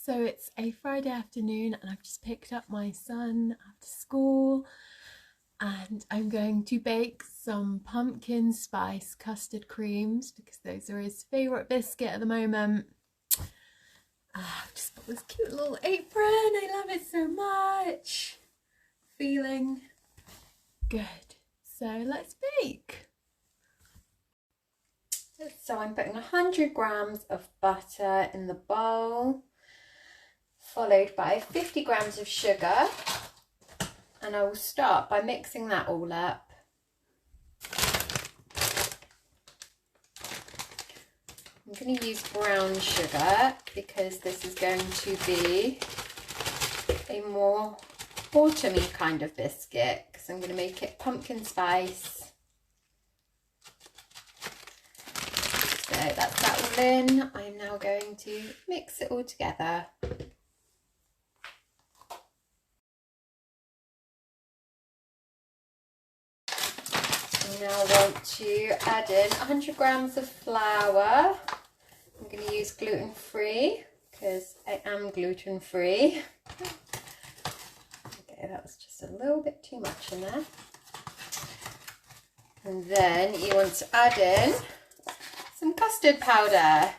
So it's a Friday afternoon and I've just picked up my son after school and I'm going to bake some pumpkin spice custard creams because those are his favourite biscuit at the moment. I've just got this cute little apron, I love it so much. Feeling good. So let's bake. So I'm putting 100 grams of butter in the bowl, followed by 50 grams of sugar, and I will start by mixing that all up. I'm going to use brown sugar because this is going to be a more autumny kind of biscuit, because I'm going to make it pumpkin spice. So that's that all in. I'm now going to mix it all together. I now want to add in 100 grams of flour. I'm going to use gluten-free because I am gluten-free. Okay, that was just a little bit too much in there. And then you want to add in some custard powder.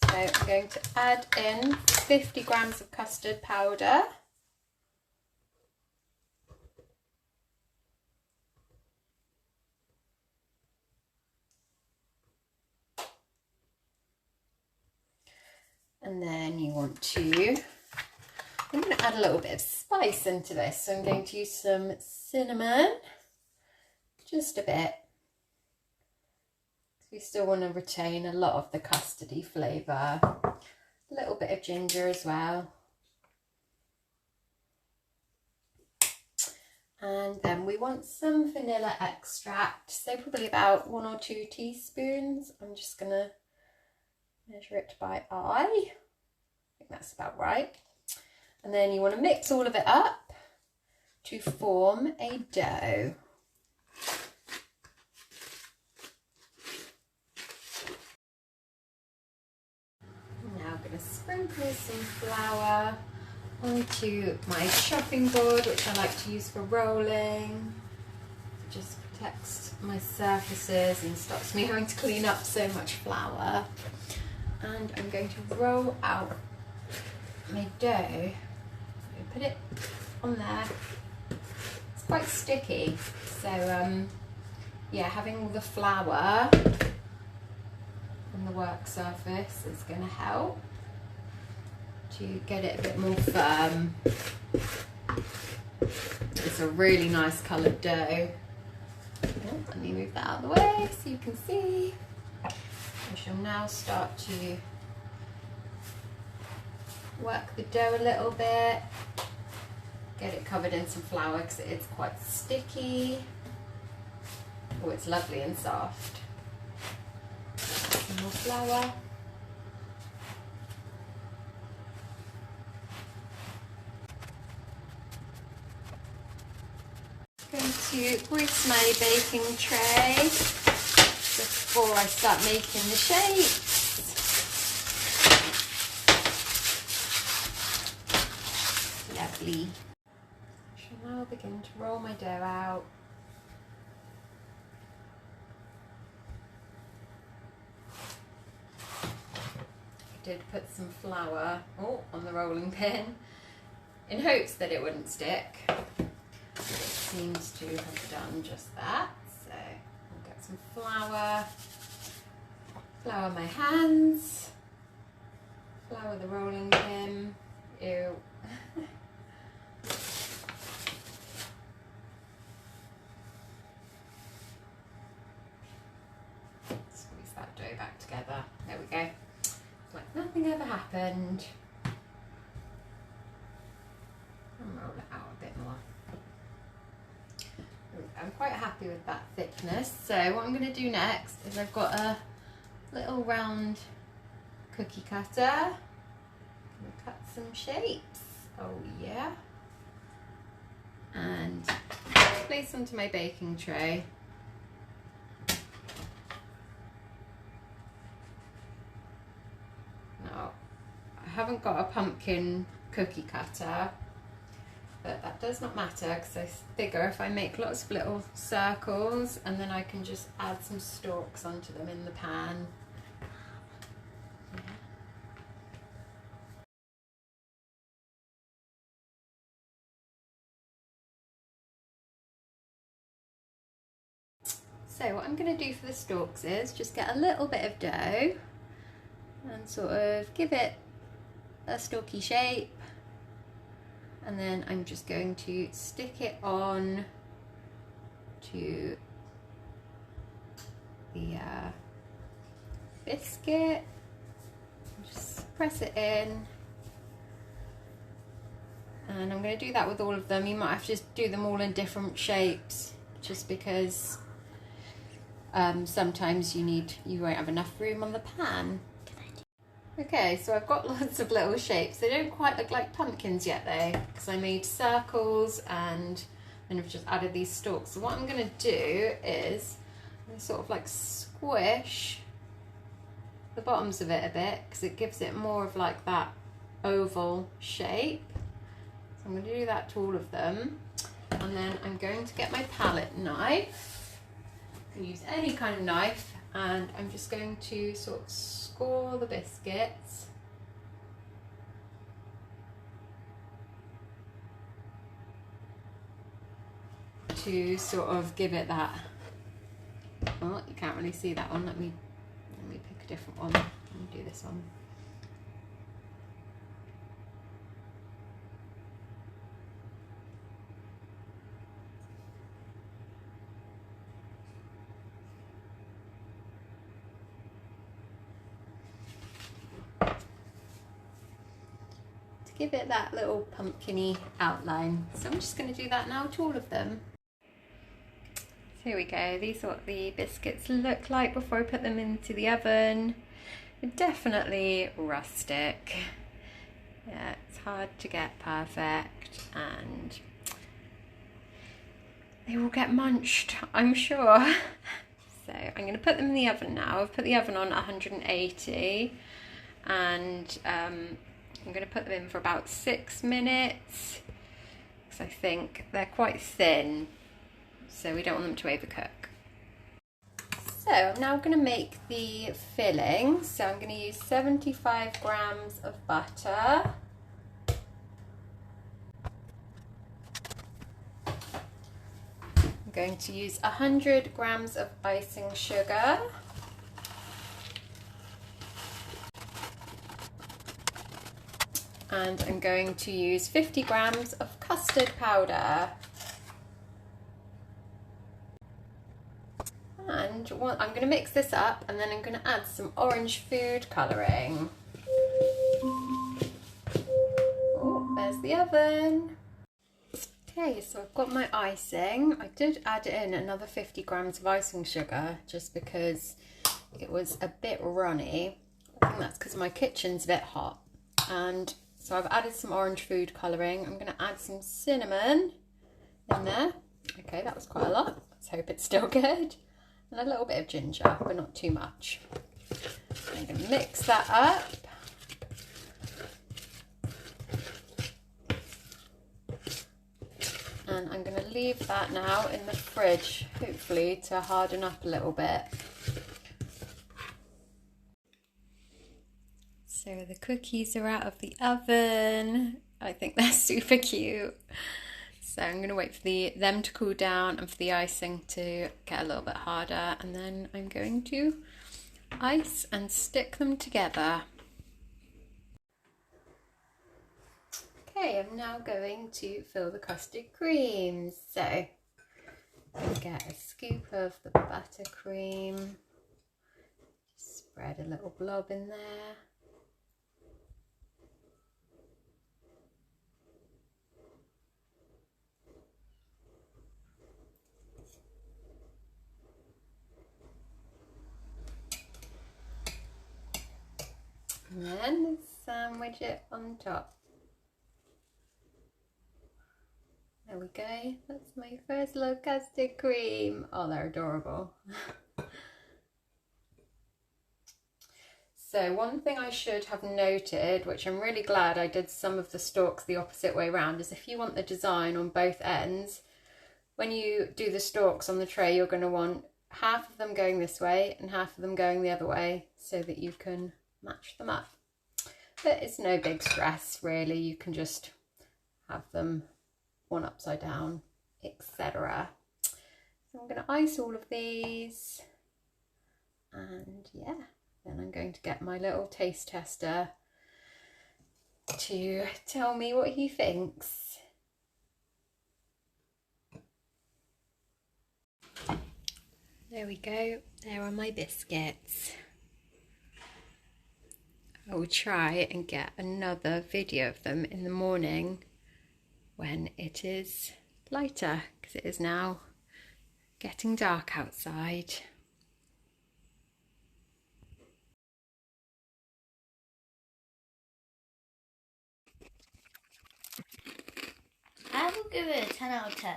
So I'm going to add in 50 grams of custard powder. And then you want to, I'm going to add a little bit of spice into this. So I'm going to use some cinnamon, just a bit. We still want to retain a lot of the custardy flavour. A little bit of ginger as well. And then we want some vanilla extract, so probably about 1 or 2 teaspoons. I'm just going to measure it by eye. I think that's about right. And then you want to mix all of it up to form a dough. Sprinkle some flour onto my chopping board, which I like to use for rolling. It just protects my surfaces and stops me having to clean up so much flour. And I'm going to roll out my dough. Put it on there. It's quite sticky, so yeah, having all the flour on the work surface is going to help to get it a bit more firm. It's a really nice coloured dough. Let me move that out of the way so you can see. I shall now start to work the dough a little bit, get it covered in some flour because it is quite sticky. Oh, it's lovely and soft. Some more flour. Going to grease my baking tray before I start making the shapes. Lovely. I shall now begin to roll my dough out. I did put some flour on the rolling pin in hopes that it wouldn't stick. It seems to have done just that. So I'll get some flour, flour my hands, flour the rolling pin. Ew. Squeeze that dough back together. There we go. Like nothing ever happened. And roll it out a bit more. I'm quite happy with that thickness. So what I'm going to do next is I've got a little round cookie cutter. I'm going to cut some shapes. Oh yeah. And place them to my baking tray. Now haven't got a pumpkin cookie cutter, but that does not matter because I figure if I make lots of little circles and then I can just add some stalks onto them in the pan. Yeah. So what I'm going to do for the stalks is just get a little bit of dough and sort of give it a stalky shape, and then I'm just going to stick it on to the biscuit, just press it in, and I'm going to do that with all of them. You might have to just do them all in different shapes just because sometimes you won't have enough room on the pan. Okay, so I've got lots of little shapes. They don't quite look like pumpkins yet though, because I made circles and then I've just added these stalks. So what I'm going to do is I'm going to sort of like squish the bottoms of it a bit because it gives it more of like that oval shape. So I'm going to do that to all of them, and then I'm going to get my palette knife. You can use any kind of knife, and I'm just going to sort of score the biscuits. To sort of give it that, oh, you can't really see that one. Let me pick a different one. Let me do this one. Give it that little pumpkin-y outline. So I'm just going to do that now to all of them. So here we go. These are what the biscuits look like before I put them into the oven. They're definitely rustic. Yeah, it's hard to get perfect and they will get munched, I'm sure. So I'm going to put them in the oven now. I've put the oven on 180 and I'm going to put them in for about 6 minutes because I think they're quite thin, so we don't want them to overcook. So I'm now going to make the filling. So I'm going to use 75 grams of butter. I'm going to use 100 grams of icing sugar. And I'm going to use 50 grams of custard powder. And I'm going to mix this up and then I'm going to add some orange food colouring. Oh, there's the oven. Okay, so I've got my icing. I did add in another 50 grams of icing sugar just because it was a bit runny. I think that's because my kitchen's a bit hot. And so I've added some orange food colouring. I'm going to add some cinnamon in there. Okay, that was quite a lot. Let's hope it's still good. And a little bit of ginger, but not too much. I'm going to mix that up. And I'm going to leave that now in the fridge, hopefully to harden up a little bit. So the cookies are out of the oven. I think they're super cute. So I'm going to wait for them to cool down and for the icing to get a little bit harder, and then I'm going to ice and stick them together. Okay, I'm now going to fill the custard cream. So I'm get a scoop of the buttercream, spread a little blob in there. And then sandwich it on top. There we go, that's my first little custard cream. Oh, they're adorable. So one thing I should have noted, which I'm really glad I did some of the stalks the opposite way around, is if you want the design on both ends, when you do the stalks on the tray, you're going to want half of them going this way and half of them going the other way so that you can match them up. But it's no big stress really, you can just have them one upside down, etc. So I'm going to ice all of these, and yeah, then I'm going to get my little taste tester to tell me what he thinks. There we go, there are my biscuits. I will try and get another video of them in the morning when it is lighter, because it is now getting dark outside. I will give it a 10 out of 10.